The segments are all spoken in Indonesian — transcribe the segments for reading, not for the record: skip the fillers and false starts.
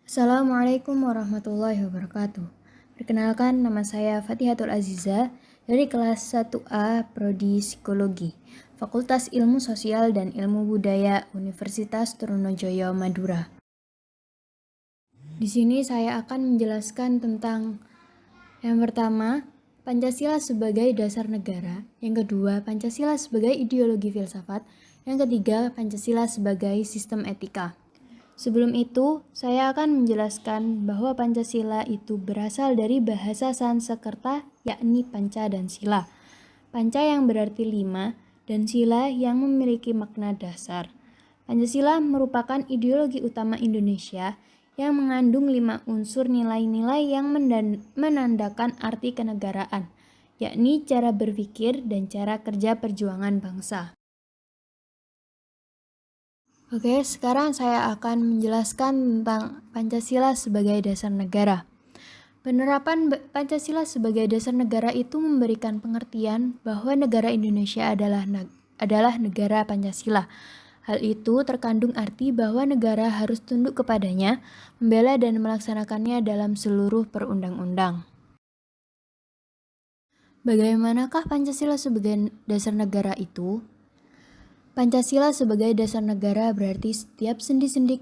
Assalamualaikum warahmatullahi wabarakatuh. Perkenalkan, nama saya Fatihatul Aziza dari kelas 1A Prodi Psikologi, Fakultas Ilmu Sosial dan Ilmu Budaya Universitas Trunojoyo Madura. Di sini saya akan menjelaskan tentang yang pertama, Pancasila sebagai dasar negara, yang kedua, Pancasila sebagai ideologi filsafat, yang ketiga, Pancasila sebagai sistem etika. Sebelum itu, saya akan menjelaskan bahwa Pancasila itu berasal dari bahasa Sanskerta, yakni Panca dan Sila. Panca yang berarti 5 dan Sila yang memiliki makna dasar. Pancasila merupakan ideologi utama Indonesia yang mengandung 5 unsur nilai-nilai yang menandakan arti kenegaraan, yakni cara berpikir dan cara kerja perjuangan bangsa. Oke, sekarang saya akan menjelaskan tentang Pancasila sebagai dasar negara. Penerapan Pancasila sebagai dasar negara itu memberikan pengertian bahwa negara Indonesia adalah negara Pancasila. Hal itu terkandung arti bahwa negara harus tunduk kepadanya, membela dan melaksanakannya dalam seluruh perundang-undang. Bagaimanakah Pancasila sebagai dasar negara itu? Pancasila sebagai dasar negara berarti setiap sendi-sendi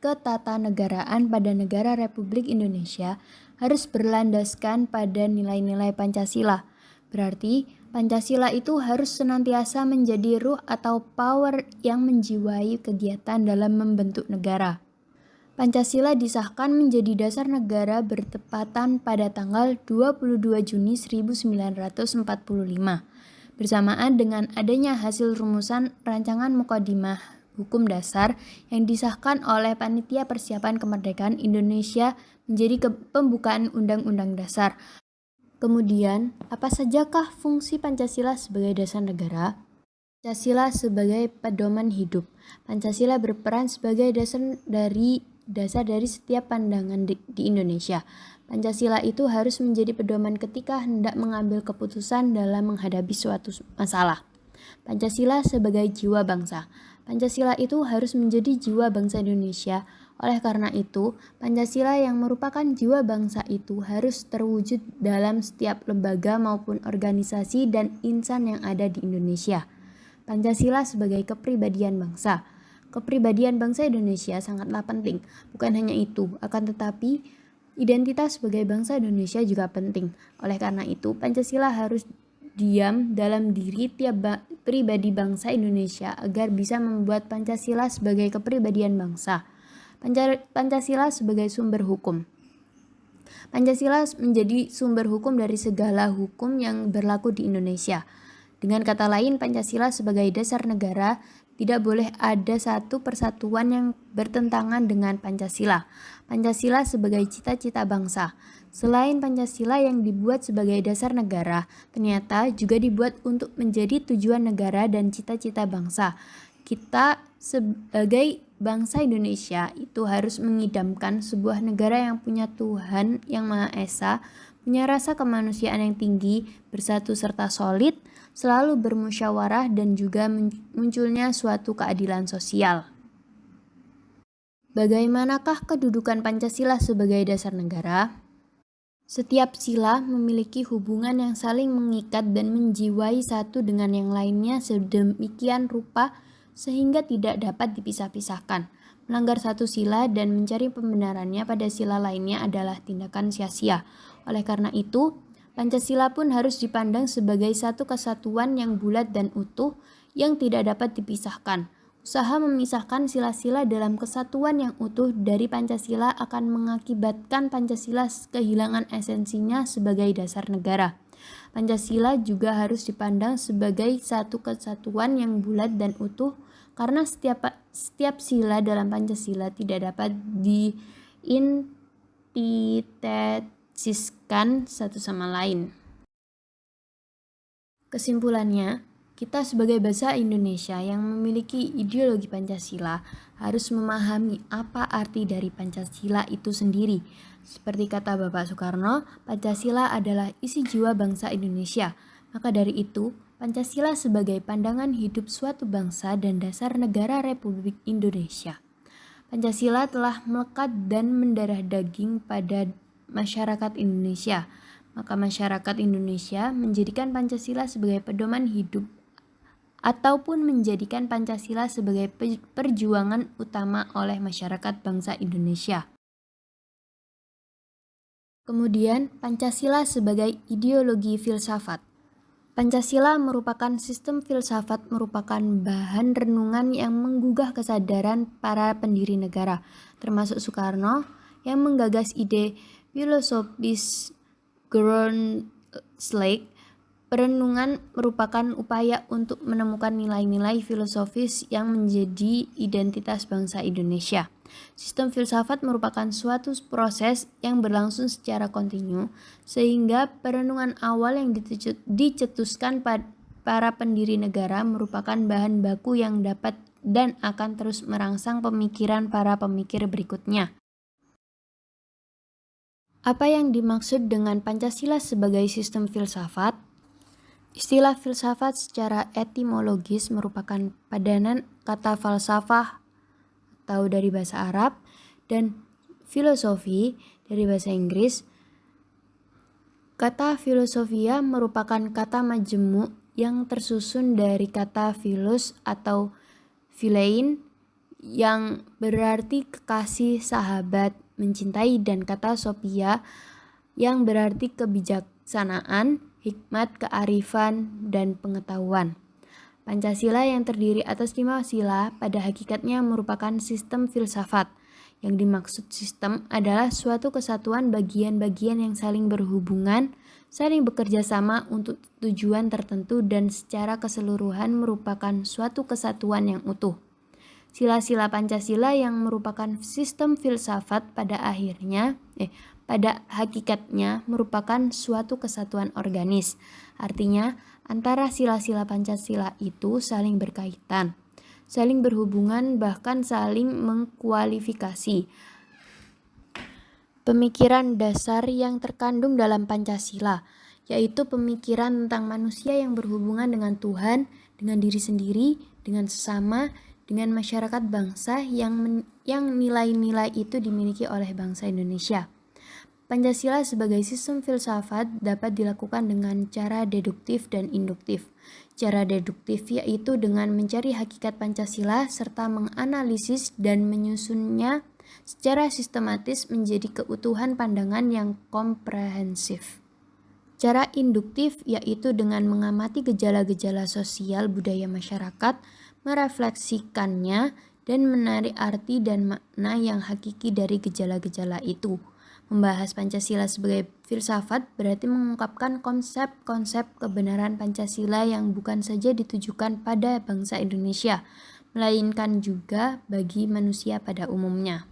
ketatanegaraan pada negara Republik Indonesia harus berlandaskan pada nilai-nilai Pancasila. Berarti Pancasila itu harus senantiasa menjadi ruh atau power yang menjiwai kegiatan dalam membentuk negara. Pancasila disahkan menjadi dasar negara bertepatan pada tanggal 22 Juni 1945. Bersamaan dengan adanya hasil rumusan rancangan Mukadimah Hukum Dasar yang disahkan oleh Panitia Persiapan Kemerdekaan Indonesia menjadi pembukaan Undang-Undang Dasar. Kemudian, apa sajakah fungsi Pancasila sebagai dasar negara? Pancasila sebagai pedoman hidup. Pancasila berperan sebagai dasar dari setiap pandangan di Indonesia. Pancasila itu harus menjadi pedoman ketika hendak mengambil keputusan dalam menghadapi suatu masalah. Pancasila sebagai jiwa bangsa. Pancasila itu harus menjadi jiwa bangsa Indonesia. Oleh karena itu, Pancasila yang merupakan jiwa bangsa itu harus terwujud dalam setiap lembaga maupun organisasi dan insan yang ada di Indonesia. Pancasila sebagai kepribadian bangsa. Kepribadian bangsa Indonesia sangatlah penting. Bukan hanya itu, akan tetapi identitas sebagai bangsa Indonesia juga penting. Oleh karena itu, Pancasila harus diam dalam diri tiap pribadi bangsa Indonesia agar bisa membuat Pancasila sebagai kepribadian bangsa. Pancasila sebagai sumber hukum. Pancasila menjadi sumber hukum dari segala hukum yang berlaku di Indonesia. Dengan kata lain, Pancasila sebagai dasar negara tidak boleh ada satu persatuan yang bertentangan dengan Pancasila. Pancasila sebagai cita-cita bangsa. Selain Pancasila yang dibuat sebagai dasar negara, ternyata juga dibuat untuk menjadi tujuan negara dan cita-cita bangsa. Kita sebagai bangsa Indonesia itu harus mengidamkan sebuah negara yang punya Tuhan yang Maha Esa, punya rasa kemanusiaan yang tinggi, bersatu serta solid, selalu bermusyawarah dan juga munculnya suatu keadilan sosial. Bagaimanakah kedudukan Pancasila sebagai dasar negara? Setiap sila memiliki hubungan yang saling mengikat dan menjiwai satu dengan yang lainnya sedemikian rupa sehingga tidak dapat dipisah-pisahkan. Melanggar satu sila dan mencari pembenarannya pada sila lainnya adalah tindakan sia-sia. Oleh karena itu, Pancasila pun harus dipandang sebagai satu kesatuan yang bulat dan utuh yang tidak dapat dipisahkan. Usaha memisahkan sila-sila dalam kesatuan yang utuh dari Pancasila akan mengakibatkan Pancasila kehilangan esensinya sebagai dasar negara. Pancasila juga harus dipandang sebagai satu kesatuan yang bulat dan utuh karena setiap sila dalam Pancasila tidak dapat diintitetesiskan satu sama lain. Kesimpulannya, kita sebagai bangsa Indonesia yang memiliki ideologi Pancasila harus memahami apa arti dari Pancasila itu sendiri. Seperti kata Bapak Soekarno, Pancasila adalah isi jiwa bangsa Indonesia. Maka dari itu, Pancasila sebagai pandangan hidup suatu bangsa dan dasar negara Republik Indonesia. Pancasila telah melekat dan mendarah daging pada masyarakat Indonesia. Maka masyarakat Indonesia menjadikan Pancasila sebagai pedoman hidup ataupun menjadikan Pancasila sebagai perjuangan utama oleh masyarakat bangsa Indonesia. Kemudian, Pancasila sebagai ideologi filsafat. Pancasila merupakan sistem filsafat merupakan bahan renungan yang menggugah kesadaran para pendiri negara, termasuk Soekarno yang menggagas ide filosofis Grundslag. Perenungan merupakan upaya untuk menemukan nilai-nilai filosofis yang menjadi identitas bangsa Indonesia. Sistem filsafat merupakan suatu proses yang berlangsung secara kontinu, sehingga perenungan awal yang dicetuskan para pendiri negara merupakan bahan baku yang dapat dan akan terus merangsang pemikiran para pemikir berikutnya. Apa yang dimaksud dengan Pancasila sebagai sistem filsafat? Istilah filsafat secara etimologis merupakan padanan kata falsafah atau dari bahasa Arab dan filosofi dari bahasa Inggris. Kata filosofia merupakan kata majemuk yang tersusun dari kata philos atau philein yang berarti kekasih, sahabat, mencintai, dan kata sophia yang berarti kebijaksanaan, hikmat, kearifan, dan pengetahuan. Pancasila yang terdiri atas 5 sila pada hakikatnya merupakan sistem filsafat. Yang dimaksud sistem adalah suatu kesatuan bagian-bagian yang saling berhubungan, saling bekerja sama untuk tujuan tertentu dan secara keseluruhan merupakan suatu kesatuan yang utuh. Sila-sila Pancasila yang merupakan sistem filsafat pada hakikatnya merupakan suatu kesatuan organis. Artinya, antara sila-sila Pancasila itu saling berkaitan, saling berhubungan, bahkan saling mengkualifikasi. Pemikiran dasar yang terkandung dalam Pancasila, yaitu pemikiran tentang manusia yang berhubungan dengan Tuhan, dengan diri sendiri, dengan sesama, dengan masyarakat bangsa yang nilai-nilai itu dimiliki oleh bangsa Indonesia. Pancasila sebagai sistem filsafat dapat dilakukan dengan cara deduktif dan induktif. Cara deduktif yaitu dengan mencari hakikat Pancasila serta menganalisis dan menyusunnya secara sistematis menjadi keutuhan pandangan yang komprehensif. Cara induktif yaitu dengan mengamati gejala-gejala sosial budaya masyarakat, merefleksikannya, dan menarik arti dan makna yang hakiki dari gejala-gejala itu. Membahas Pancasila sebagai filsafat berarti mengungkapkan konsep-konsep kebenaran Pancasila yang bukan saja ditujukan pada bangsa Indonesia, melainkan juga bagi manusia pada umumnya.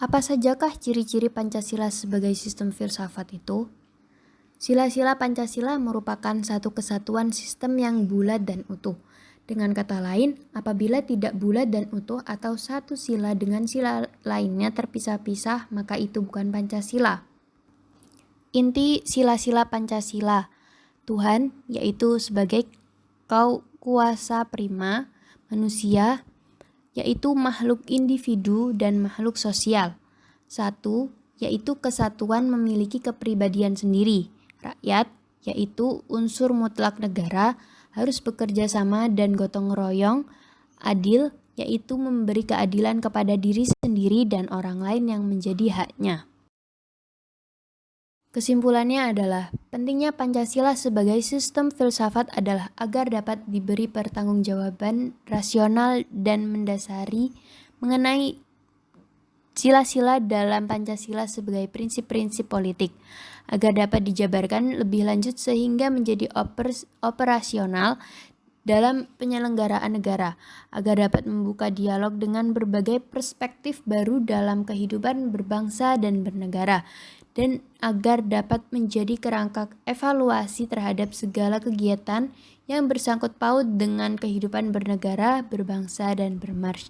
Apa sajakah ciri-ciri Pancasila sebagai sistem filsafat itu? Sila-sila Pancasila merupakan satu kesatuan sistem yang bulat dan utuh. Dengan kata lain, apabila tidak bulat dan utuh atau satu sila dengan sila lainnya terpisah-pisah, maka itu bukan Pancasila. Inti sila-sila Pancasila, Tuhan, yaitu sebagai kuasa prima, manusia, yaitu makhluk individu dan makhluk sosial. 1. Yaitu kesatuan memiliki kepribadian sendiri. Rakyat, yaitu unsur mutlak negara, harus bekerja sama dan gotong royong. Adil, yaitu memberi keadilan kepada diri sendiri dan orang lain yang menjadi haknya. Kesimpulannya adalah, pentingnya Pancasila sebagai sistem filsafat adalah agar dapat diberi pertanggungjawaban rasional dan mendasari mengenai sila-sila dalam Pancasila sebagai prinsip-prinsip politik, agar dapat dijabarkan lebih lanjut sehingga menjadi operasional dalam penyelenggaraan negara, agar dapat membuka dialog dengan berbagai perspektif baru dalam kehidupan berbangsa dan bernegara, dan agar dapat menjadi kerangka evaluasi terhadap segala kegiatan yang bersangkut paut dengan kehidupan bernegara, berbangsa, dan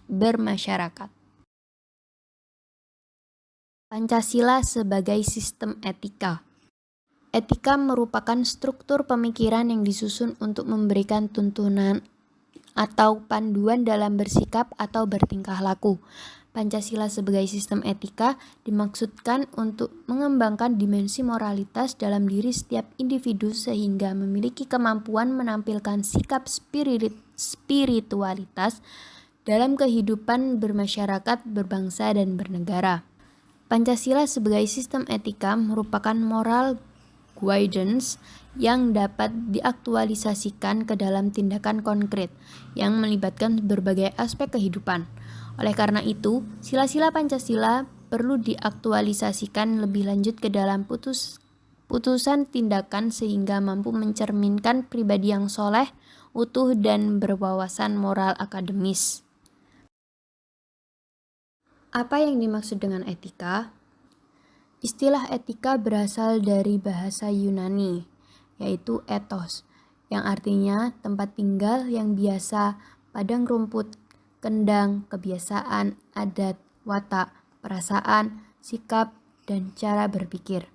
bermasyarakat. Pancasila sebagai sistem etika. Etika merupakan struktur pemikiran yang disusun untuk memberikan tuntunan atau panduan dalam bersikap atau bertingkah laku. Pancasila sebagai sistem etika dimaksudkan untuk mengembangkan dimensi moralitas dalam diri setiap individu sehingga memiliki kemampuan menampilkan sikap spiritualitas dalam kehidupan bermasyarakat, berbangsa, dan bernegara. Pancasila sebagai sistem etika merupakan moral guidance yang dapat diaktualisasikan ke dalam tindakan konkret yang melibatkan berbagai aspek kehidupan. Oleh karena itu, sila-sila Pancasila perlu diaktualisasikan lebih lanjut ke dalam putusan tindakan sehingga mampu mencerminkan pribadi yang soleh, utuh, dan berwawasan moral akademis. Apa yang dimaksud dengan etika? Istilah etika berasal dari bahasa Yunani, yaitu ethos, yang artinya tempat tinggal yang biasa, padang rumput, kendang, kebiasaan, adat, watak, perasaan, sikap, dan cara berpikir.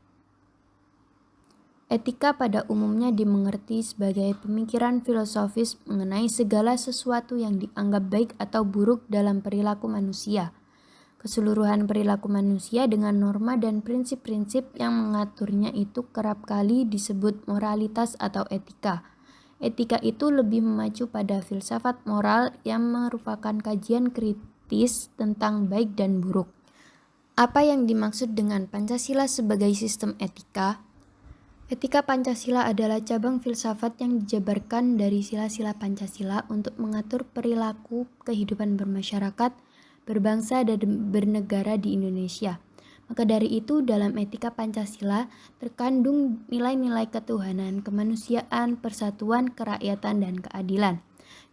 Etika pada umumnya dimengerti sebagai pemikiran filosofis mengenai segala sesuatu yang dianggap baik atau buruk dalam perilaku manusia. Keseluruhan perilaku manusia dengan norma dan prinsip-prinsip yang mengaturnya itu kerap kali disebut moralitas atau etika. Etika itu lebih memacu pada filsafat moral yang merupakan kajian kritis tentang baik dan buruk. Apa yang dimaksud dengan Pancasila sebagai sistem etika? Etika Pancasila adalah cabang filsafat yang dijabarkan dari sila-sila Pancasila untuk mengatur perilaku kehidupan bermasyarakat, berbangsa, dan bernegara di Indonesia. Maka dari itu, dalam etika Pancasila terkandung nilai-nilai ketuhanan, kemanusiaan, persatuan, kerakyatan, dan keadilan.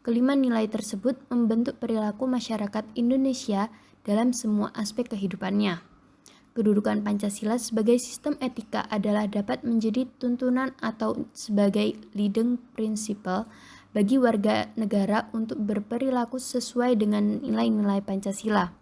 Kelima nilai tersebut membentuk perilaku masyarakat Indonesia dalam semua aspek kehidupannya. Kedudukan Pancasila sebagai sistem etika adalah dapat menjadi tuntunan atau sebagai leading principle bagi warga negara untuk berperilaku sesuai dengan nilai-nilai Pancasila.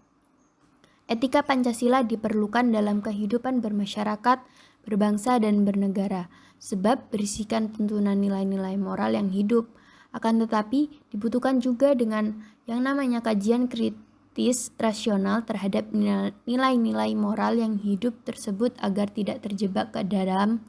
Etika Pancasila diperlukan dalam kehidupan bermasyarakat, berbangsa, dan bernegara, sebab berisikan tuntunan nilai-nilai moral yang hidup. Akan tetapi, dibutuhkan juga dengan yang namanya kajian kritis rasional terhadap nilai-nilai moral yang hidup tersebut agar tidak terjebak ke dalam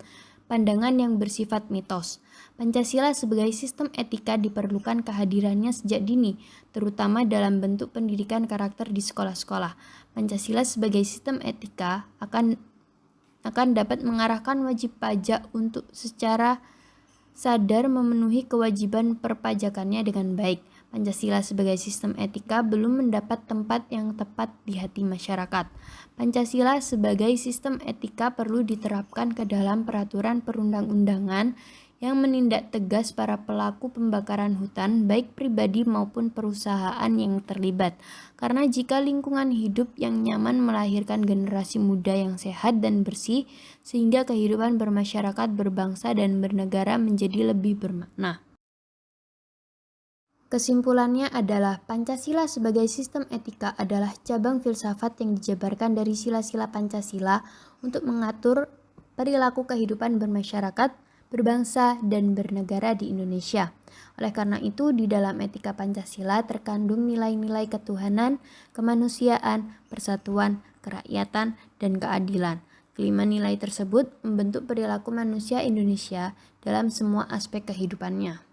pandangan yang bersifat mitos. Pancasila sebagai sistem etika diperlukan kehadirannya sejak dini, terutama dalam bentuk pendidikan karakter di sekolah-sekolah. Pancasila sebagai sistem etika akan dapat mengarahkan wajib pajak untuk secara sadar memenuhi kewajiban perpajakannya dengan baik. Pancasila sebagai sistem etika belum mendapat tempat yang tepat di hati masyarakat. Pancasila sebagai sistem etika perlu diterapkan ke dalam peraturan perundang-undangan yang menindak tegas para pelaku pembakaran hutan, baik pribadi maupun perusahaan yang terlibat. Karena jika lingkungan hidup yang nyaman melahirkan generasi muda yang sehat dan bersih, sehingga kehidupan bermasyarakat, berbangsa, dan bernegara menjadi lebih bermakna. Kesimpulannya adalah Pancasila sebagai sistem etika adalah cabang filsafat yang dijabarkan dari sila-sila Pancasila untuk mengatur perilaku kehidupan bermasyarakat, berbangsa, dan bernegara di Indonesia. Oleh karena itu, di dalam etika Pancasila terkandung nilai-nilai ketuhanan, kemanusiaan, persatuan, kerakyatan, dan keadilan. Kelima nilai tersebut membentuk perilaku manusia Indonesia dalam semua aspek kehidupannya.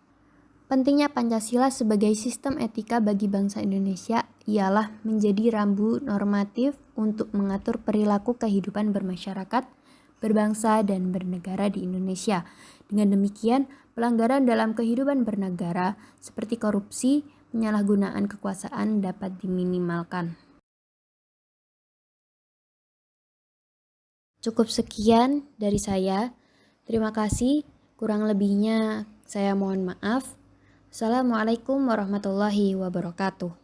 Pentingnya Pancasila sebagai sistem etika bagi bangsa Indonesia ialah menjadi rambu normatif untuk mengatur perilaku kehidupan bermasyarakat, berbangsa, dan bernegara di Indonesia. Dengan demikian, pelanggaran dalam kehidupan bernegara seperti korupsi, penyalahgunaan kekuasaan dapat diminimalkan. Cukup sekian dari saya. Terima kasih. Kurang lebihnya saya mohon maaf. Assalamualaikum warahmatullahi wabarakatuh.